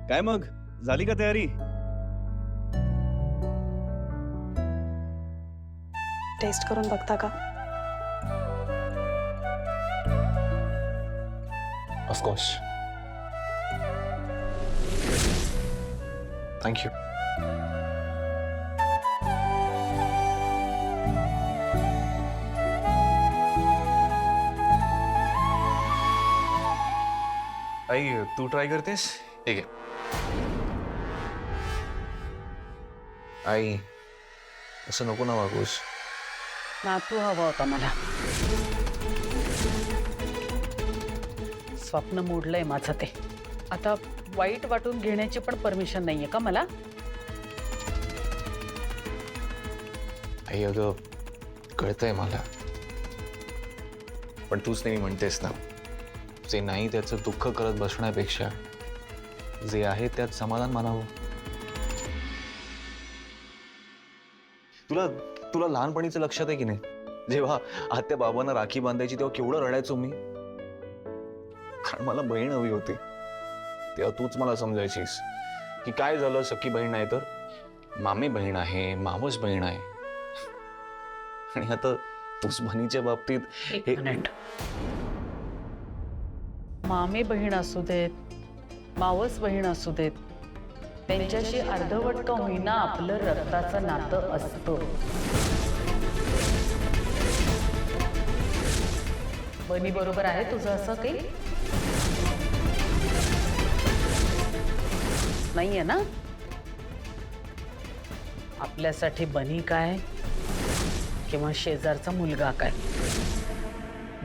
काय मग झाली का तयारी? टेस्ट करून बघता का? Of course. Thank you. आई तू ट्राय करतेस? ठीक आहे. आई असं नको ना वागूस. नातू हवा होता मला. स्वप्न मोडलंय माझं ते. आता वाईट वाटून घेण्याची पण परमिशन नाहीये का मला? आई अगं कळतंय मला, पण तूच नाही म्हणतेस ना, जे नाही त्याचं दुःख करत बसण्यापेक्षा जे आहे त्यात समाधान मानावं. तुला तुला लहानपणीचं लक्षात आहे की नाही, जेव्हा आत्या बाबांना राखी बांधायची तेव्हा केवढं रडायचो मी, कारण मला बहीण हवी होती. तेव्हा तूच मला समजायचीस की काय झालं, सख्खी बहीण नाही तर मामी बहीण आहे, मावस बहीण आहे. आणि आता तूच बहिणीच्या बाबतीत एक मिनिट. मामी बहीण असू देत, मावस बहीण असू देत, त्यांच्याशी अर्धवट का होईना आपलं रक्ताचं नातं असतं. बनी बरोबर आहे तुझं असं काही? नाहीये ना? आपल्यासाठी बनी काय किंवा शेजारचा मुलगा काय,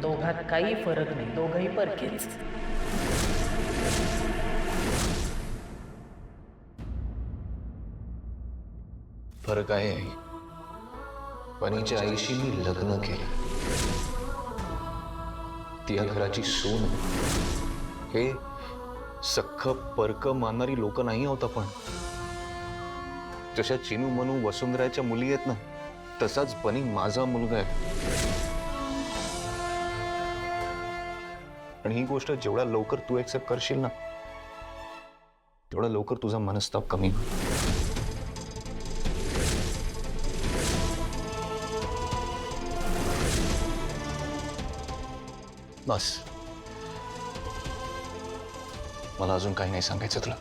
दोघात काही फरक नाही. दोघही परकेच. फरक आहे आई. बनीच्या आईशी मी लग्न केलं, ती या घराची सून. हे सख्ख परक मानणारी लोक नाही होत आपण. जशा चिनू मनू वसुंधराच्या मुली आहेत ना, तसाच बनी माझा मुलगा आहे. आणि ही गोष्ट जेवढा लवकर तू एक्सेप्ट करशील ना, तेवढा लवकर तुझा मनस्ताप कमी होईल. बस, मला अजून काही नाही सांगायचं तुला.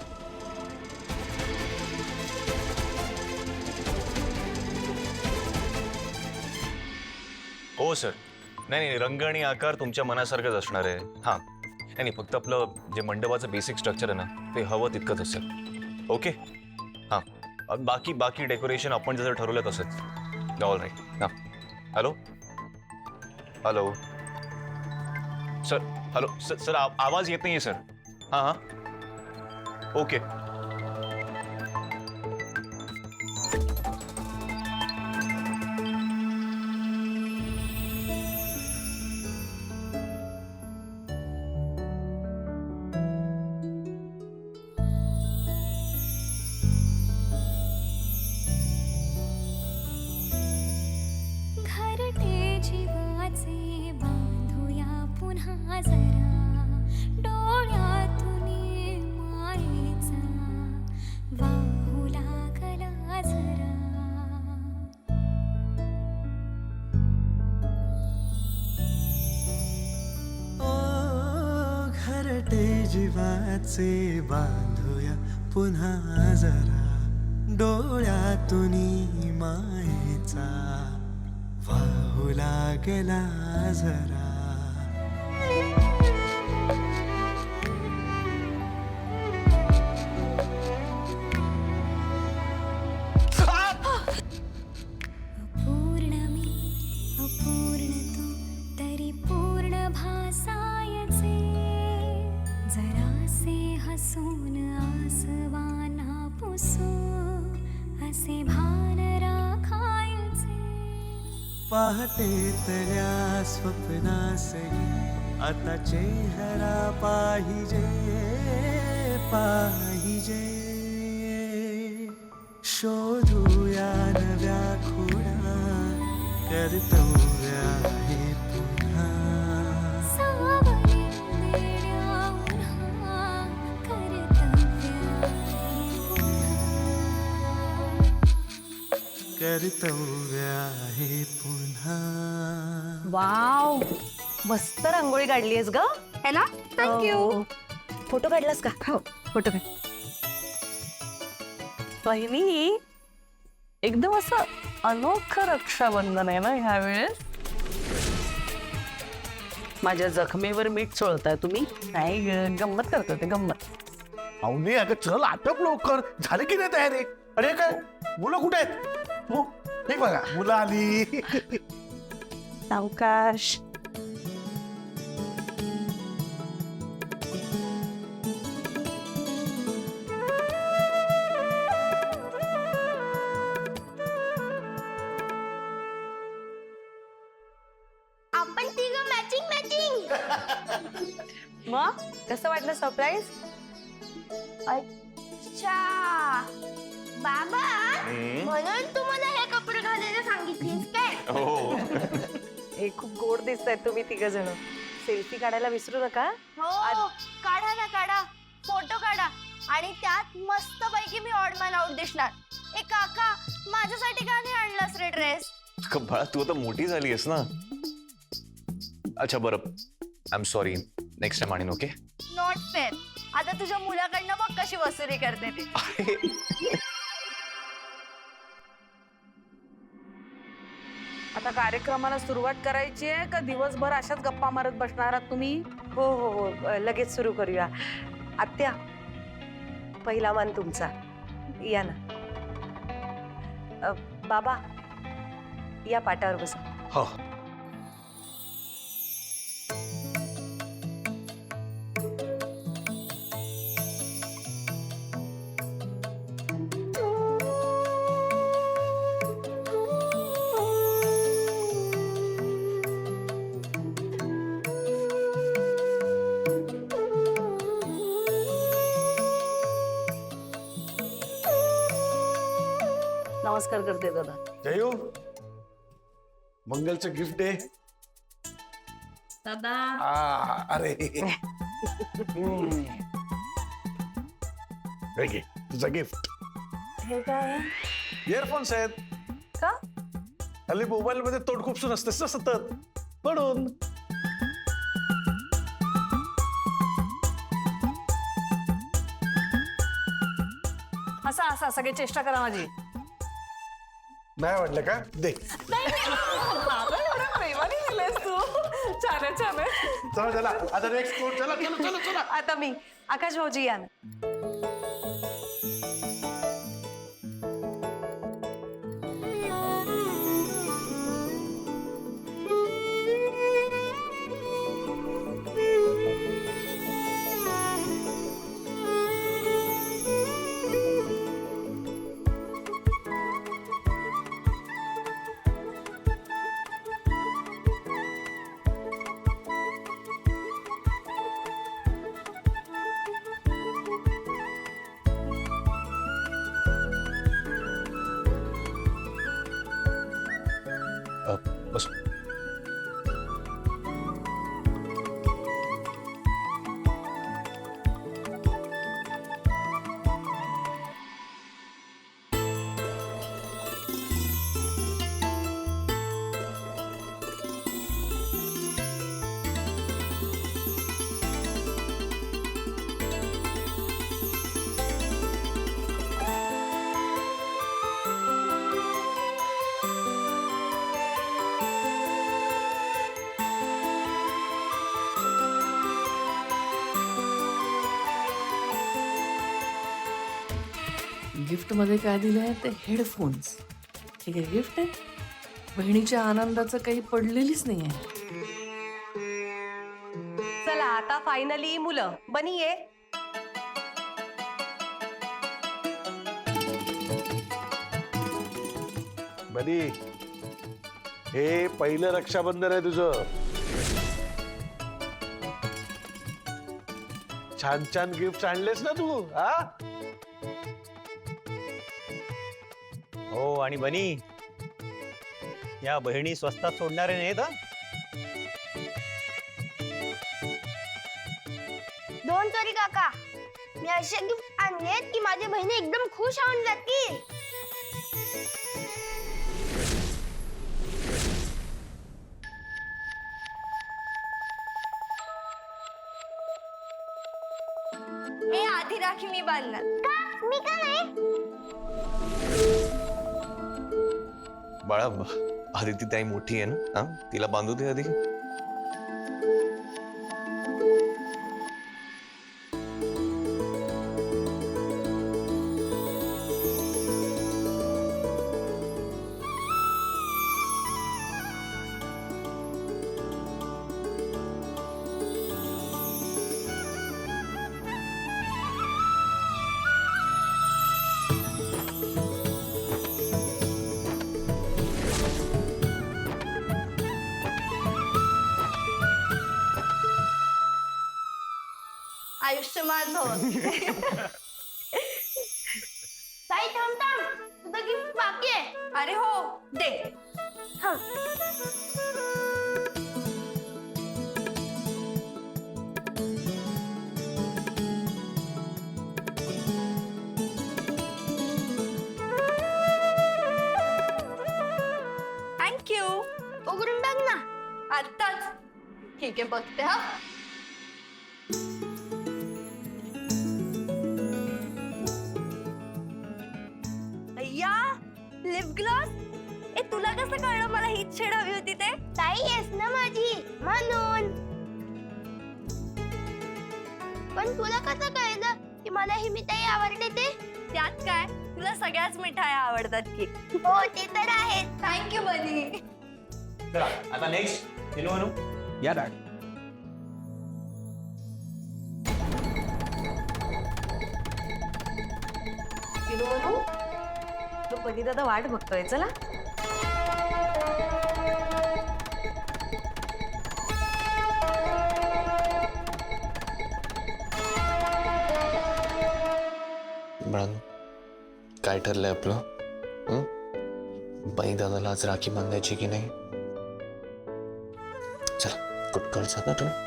हो सर. नाही, रंग आणि आकार तुमच्या मनासारखंच असणार आहे. हां, नाही, फक्त आपलं जे मंडपाचं बेसिक स्ट्रक्चर आहे ना, ते हवं तितकंच असेल. ओके. हां, बाकी डेकोरेशन आपण जसं ठरवलं तसंच. All right. हां, hello hello sir. Hello sir, आवाज येत नाहीये सर. हां ओके. घरटे जीवाचे बांधूया पुन्हा जरा, डोळ्यातून मायेचा वाहू लागला जरा. ओ घरटे जीवाचे बांधूया पुन्हा जरा, डोळ्यातून मायेचा वाहू लागला जरा. अपूर्ण मी अपूर्ण तू तरी पूर्ण भासायचे, जरासे हसून आसवाना पुसू असे भान राखायचे. पहाटेतल्या स्वप्नासही आता चेहरा पाहिजे पाहिजे. शोधूया नव्या खुणा, कर्तव्य आहे पुन्हा. सावली वेड्या उन्हा, कर्तव्य कर्तव्य आहे पुन्हा. वाव, मस्त रांगोळी काढलीस ग. है ना? थँक्यू. फोटो काढलास का? हो, फोटो काढ. बहिणी, एकदम असं अनोखं रक्षाबंधन आहे ना ह्यावेळेस. माझ्या जखमेवर मीठ चोळताय तुम्ही? नाही ग, गंमत करतो ते गंमत. अवनी अगं चल आटप लवकर, झाली की नाही तयारी? अरे काय मुलं कुठे आहेत? हे बघा मुलं आली. सावकाश. आपण तिघं मॅचिंग मॅचिंग. मग कसं वाटलं सरप्राईज? अच्छा बाबा, म्हणून तू मला हे कपडे घालायला सांगितलीस काय? हो. हे खूप गोड दिसतायत तुम्ही तिघ जण. सेल्फी काढायला विसरू नका. हो, काढा ना, काढा फोटो काढा. आणि त्यात मस्त पैकी मी ऑड मॅन आउट दिसणार. ए काका, माझ्यासाठी का नाही आणलास रे ड्रेस? बाळा तू आता मोठी झाली आहेस ना. अच्छा बरं, I am sorry, next time आणीन. ओके. Not fair. आता तुझ्या मुलाकडनं बघ कशी वसुली करते ती. आता कार्यक्रमाला सुरुवात करायची आहे का दिवसभर अशाच गप्पा मारत बसणार आहात तुम्ही? हो हो हो, लगेच सुरू करूया. आत्या, पहिला मान तुमचा. या ना. बाबा, या पाटावर बसा. हो. नमस्कार करते दादा. जयू, मंगलचं गिफ्ट दे. दादा अरे हे घे, तुझं गिफ्ट. हे काय? इयरफोन्स आहेत का? हल्ली मोबाईल मध्ये तोड खूपसून असतेस ना सतत, म्हणून. असा असा सगळे चेष्टा करा माझी. नाही वाटलं का? दे. प्रेमाने दिलेस तू. छान आहे, छान आहे. चला चला आता नेक्स्ट कोड. चला चला चला चला. आता मी. आकाश भाऊजी या ना. बस. गिफ्ट मध्ये काय दिलं आहे ते हेडफोन्स. ठीक आहे, गिफ्ट आहे. बहिणीच्या आनंदाचं काही पडलेलीच नाही आहे. चला आता फायनली मुलं. बनी ये. बनी, हे पहिलं रक्षाबंधन आहे तुझं. छान छान गिफ्ट आणलेस ना तू. हा, हो. आणि बनी, या बहिणी स्वस्तात सोडणारे नाहीत हा. दोन तरी काका, मी असे गिफ्ट आणलेत की माझी बहिणी एकदम खुश होऊन जातील. ए आधी राखी मी बांधणार का? मी का नाही? बाळा आदिती ताई मोठी आहे ना, हा तिला बांधू दे आधी. आयुष्यमान भव. ताई थांब थांब, तुझं गिफ्ट बाकी आहे. अरे हो दे. हा थँक्यू. उघडून बघ ना. आत्ताच. ठीक आहे बघते हा. अय्या लिप ग्लॉस. ए तुला कसं कळलं मला हीच शेड हवी होती ते? ताई येस ना माझी म्हणून. पण तुला कसं कळलं की मला ही मिठाई आवडते ते? त्यात काय, तुला सगळ्याच मिठाया आवडतात की. हो ते तर आहे. थँक्यू बनी. चला आता नेक्स्ट दिनू म्हणू या डॅड. तो बनी दादा वाट बघतोय. चला बाळांनो काय ठरलंय आपलं? बाई दादाला आज राखी बांधायची की नाही? चला कुटकळ जाता तुम्ही.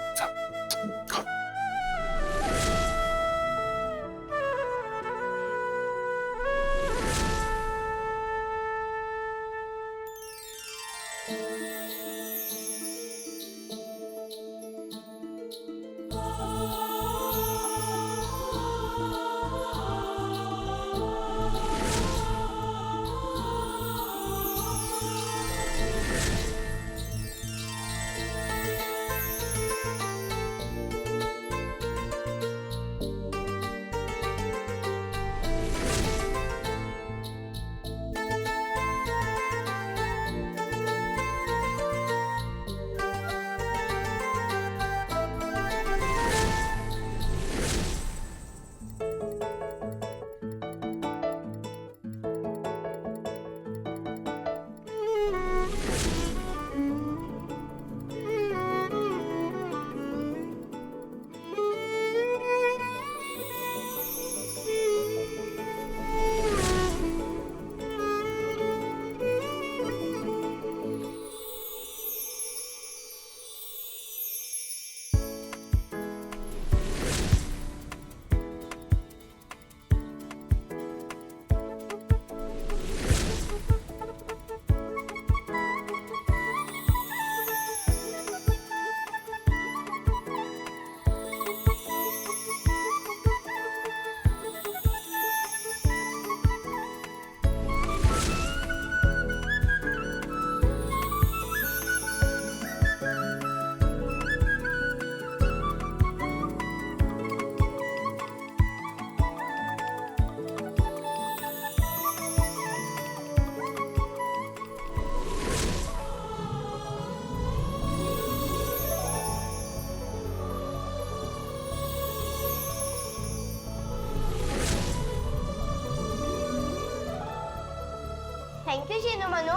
थँक्यू शिनू मनू.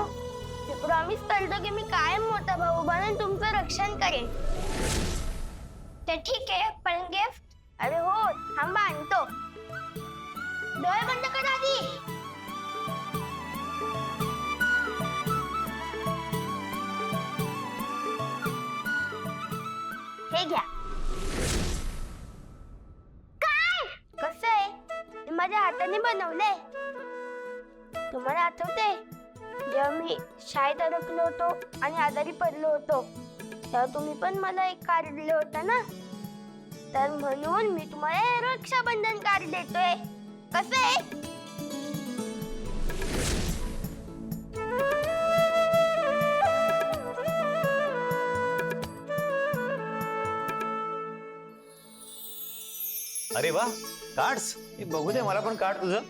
मी प्रॉमिस करतो की मी कायम मोठा भाऊ बनून तुमचं रक्षण करेन. ते ठीक आहे पण गिफ्ट? अरे हो थांबा आणतो. डोळे बंद कर आधी. हे घ्या. काय? कसं आहे? हे माझ्या हाताने बनवलंय. तुम्हाला आठवते जेव्हा मी शाळेत अडकलो होतो आणि आजारी पडलो होतो तेव्हा तुम्ही पण मला एक कार्ड दिलं होतं ना? तर म्हणून मी तुम्हाला हे रक्षाबंधन कार्ड देतोय. कसं आहे? अरे वा, कार्ड्स. बघू दे मला पण कार्ड तुझं.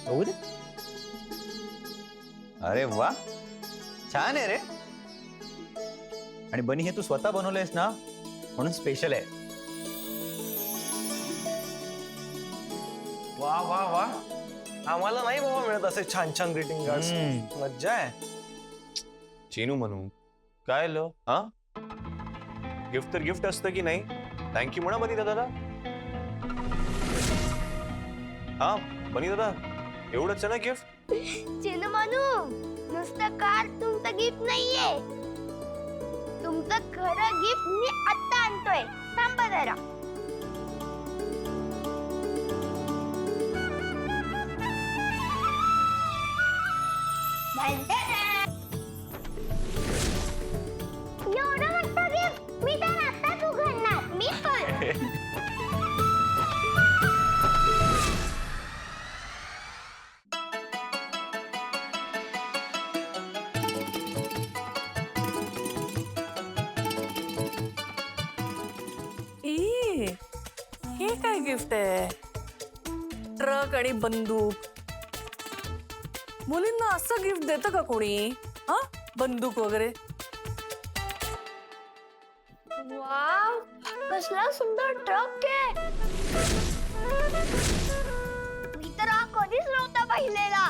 बघू दे. अरे वा, छान आहे रे. आणि बनी हे तू स्वतः बनवलंयस ना, म्हणून स्पेशल आहे. वा वा वा, आम्हाला नाही बाबा मिळत असे छान छान ग्रीटिंग कार्ड्स. मज्जा आहे. चिनू म्हणू काय लो हा, गिफ्ट तर गिफ्ट असतं की नाही. थँक्यू म्हणा बनी दादा. हा बनी दादा, एवढंच आहे ना गिफ्ट. चिनू मनू, नुसतं कार्ड तुमचं गिफ्ट नाहीये. तुमचं खरं गिफ्ट मी आत्ता आणतोय. थांबा जरा. एवढं मोठं गिफ्ट मी तर आत्ताच उघडणार. मी पण. हे काय गिफ्ट आहे? ट्रक आणि बंदूक. मुलींना असं गिफ्ट देतं का कोणी? हा, बंदूक वगैरे. वाव, कसला सुंदर ट्रक आहे. मी तर हा कधीच नव्हता पाहिलेला.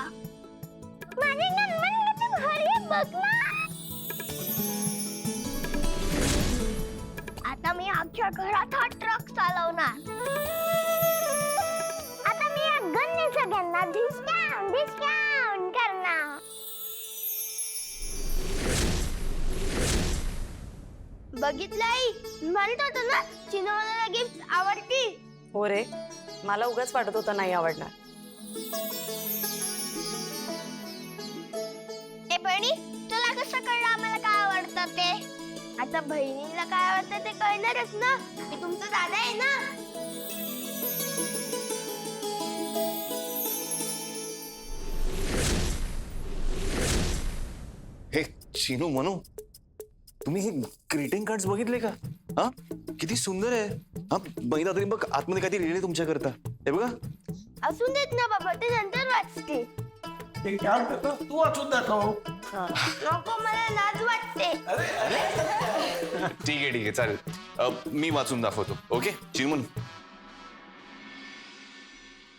माझी नंबर भारी बघ ना. आता मी अख्ख्या घरात हा ट्रक चालवणार. आता मी या गन्ने सगळ्यांना डिस्काउंट डिस्काउंट करणार. बघितलं आई, म्हणत होतो ना चिनू मला गिफ्ट आवडती. हो रे, मला उगाच वाटत होतं नाही आवडणार. ए बहिणी, तुला कसं कळलं आम्हाला काय आवडतं ते? आता बहिणीला काय आवडतं ते कळणारच ना. मी तुमचा दादा आहे ना. हे चिनू म्हणू, तुम्ही हे ग्रीटिंग कार्ड्स बघितले का? हा, किती सुंदर आहे. हा बनी दादा, बघ आतमध्ये काहीतरी लिहिले तुमच्याकरता. हे बघा. असून देत ना बाबा, ते नंतर वाचते. तू वाचून दाखव. नको, मला लाज वाटते. ठीक आहे चालेल. मी वाचून दाखवतो. ओके चिनू म्हणू.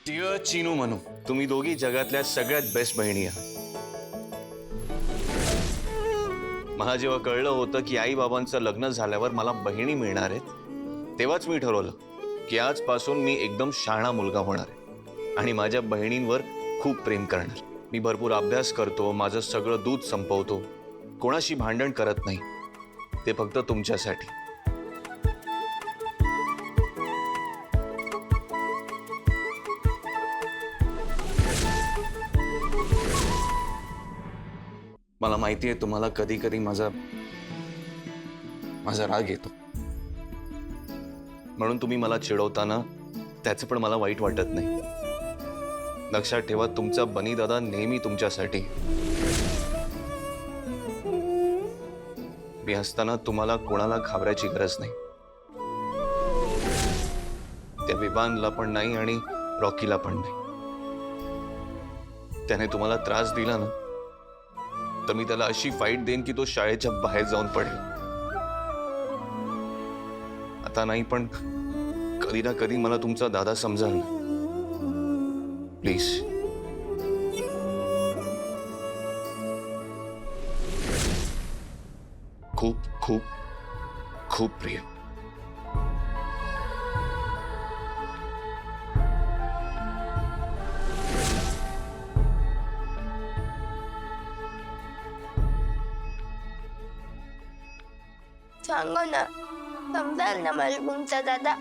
डिअर चिनू म्हणू, तुम्ही दोघी जगातल्या सगळ्यात बेस्ट बहिणी आहात. मला जेव्हा कळलं होतं की आई बाबांचं लग्न झाल्यावर मला बहिणी मिळणार आहेत, तेव्हाच मी ठरवलं की आजपासून मी एकदम शहाणा मुलगा होणार आहे आणि माझ्या बहिणींवर खूप प्रेम करणार. मी भरपूर अभ्यास करतो, माझं सगळं दूध संपवतो, कोणाशी भांडण करत नाही, ते फक्त तुमच्यासाठी. मला माहिती आहे तुम्हाला कधी कधी माझा राग येतो, म्हणून तुम्ही मला चिडवताना त्याचं पण मला वाईट वाटत नाही. लक्षात ठेवा, तुमचा बनी दादा नेहमी तुमच्यासाठी. मी असताना तुम्हाला कोणाला घाबरायची गरज नाही. त्या विवानला पण नाही आणि रॉकीला पण नाही. त्याने तुम्हाला त्रास दिला ना, तर मी त्याला अशी फाईट देईन की तो शाळेच्या बाहेर जाऊन पडेल. आता नाही, पण कधी ना कधी मला तुमचा दादा समजाल ना. प्लीज. खूप खूप खूप प्रिय. सांगो ना, समजाल ना मला तुमचा दादा.